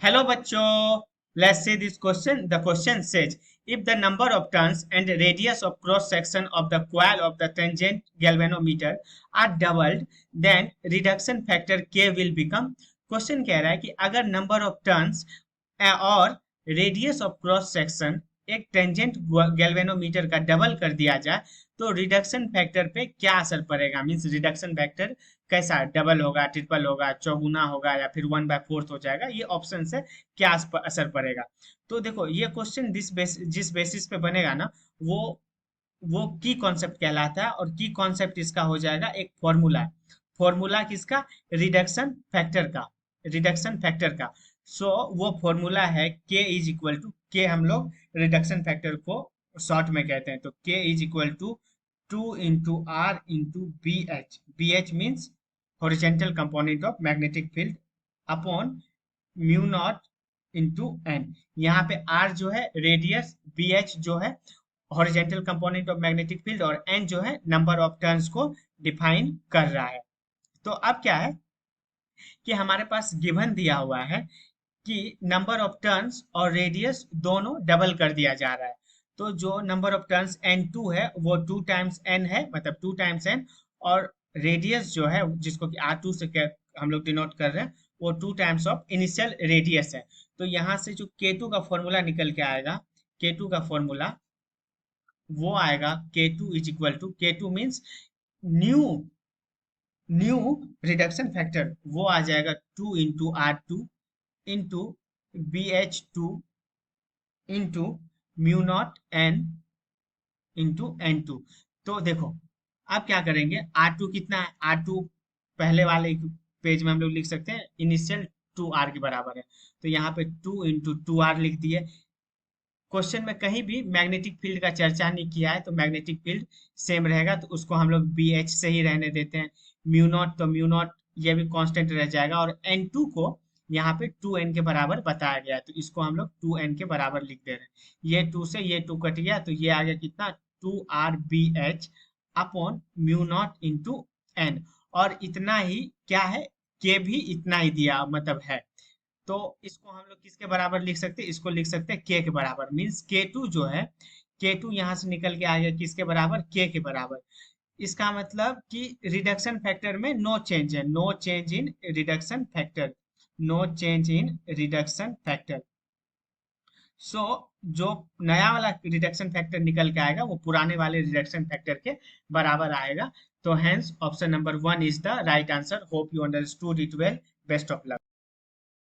Hello bachcho, let's see this question. The question says, if the number of turns and radius of cross section of the coil of the tangent galvanometer are doubled, then reduction factor K will become. Question कह रहा है कि अगर number of turns और radius of cross section एक tangent galvanometer का double कर दिया जाए तो रिडक्शन फैक्टर पे क्या असर पड़ेगा। मींस रिडक्शन फैक्टर कैसा, डबल होगा, ट्रिपल होगा, चौगुना होगा या फिर 1/4 हो जाएगा। ये ऑप्शन से क्या असर पड़ेगा। तो देखो ये क्वेश्चन जिस बेसिस पे बनेगा ना, वो वो की कॉन्सेप्ट कहलाता है। और की कॉन्सेप्ट इसका हो जाएगा एक फॉर्मूला। फॉर्मूला किसका? रिडक्शन फैक्टर का। सो वो फॉर्मूला है के इज इक्वल टू के। हम लोग रिडक्शन फैक्टर को शॉर्ट में कहते हैं, तो K is equal to 2 into r into bh। bh means horizontal component of magnetic field upon mu naught into N. यहाँ पे आर जो है रेडियस, बी एच जो है horizontal component of magnetic field, और एन जो है नंबर ऑफ टर्न्स को डिफाइन कर रहा है। तो अब क्या है कि हमारे पास गिवन दिया हुआ है कि नंबर ऑफ टर्न्स और रेडियस दोनों डबल कर दिया जा रहा है। तो जो नंबर ऑफ टर्न्स n2 है वो 2 टाइम्स n है, मतलब 2 टाइम्स n। और रेडियस जो है जिसको कि r2 से हम लोग डिनोट कर रहे हैं, वो 2 टाइम्स ऑफ इनिशियल रेडियस है। तो यहाँ से जो k2 का फॉर्मूला निकल के आएगा, k2 का फॉर्मूला वो आएगा k2 is equal to, k2 means new new reduction factor, वो आ जाएगा 2 into r2 into BH2 into mu naught N into N2। तो देखो अब क्या करेंगे, R2 कितना है, R2 पहले वाले पेज में हम लोग लिख सकते हैं इनिशियल 2r के बराबर है। तो यहाँ पे 2 into 2r लिख दिए। क्वेश्चन में कहीं भी मैग्नेटिक फील्ड का चर्चा नहीं किया है, तो मैग्नेटिक फील्ड सेम रहेगा, तो उसको हम लोग BH से ही रहने देते हैं। म्यू नॉट, तो म्यू नॉट ये भी कांस्टेंट रह जाएगा। और N2 को यहाँ पे 2n के बराबर बताया गया है, तो इसको हम लोग 2n के बराबर लिख दे रहे हैं। ये 2 से ये 2 कट गया, तो ये आ गया कितना, 2RBH upon mu naught into N. और इतना ही क्या है, के भी इतना ही दिया मतलब है। तो इसको हम लोग किसके बराबर लिख सकते हैं, इसको लिख सकते हैं के बराबर। मीन्स K2 जो है, K2 यहाँ से निकल के आ गया किसके बराबर, के बराबर। इसका मतलब कि रिडक्शन फैक्टर में नो चेंज है, no change in reduction factor, no change in reduction factor. So जो नया वाला रिडक्शन फैक्टर निकल के आएगा वो पुराने वाले रिडक्शन फैक्टर के बराबर आएगा। तो hence option number 1 is the right answer. Hope you understood it well. Best of luck.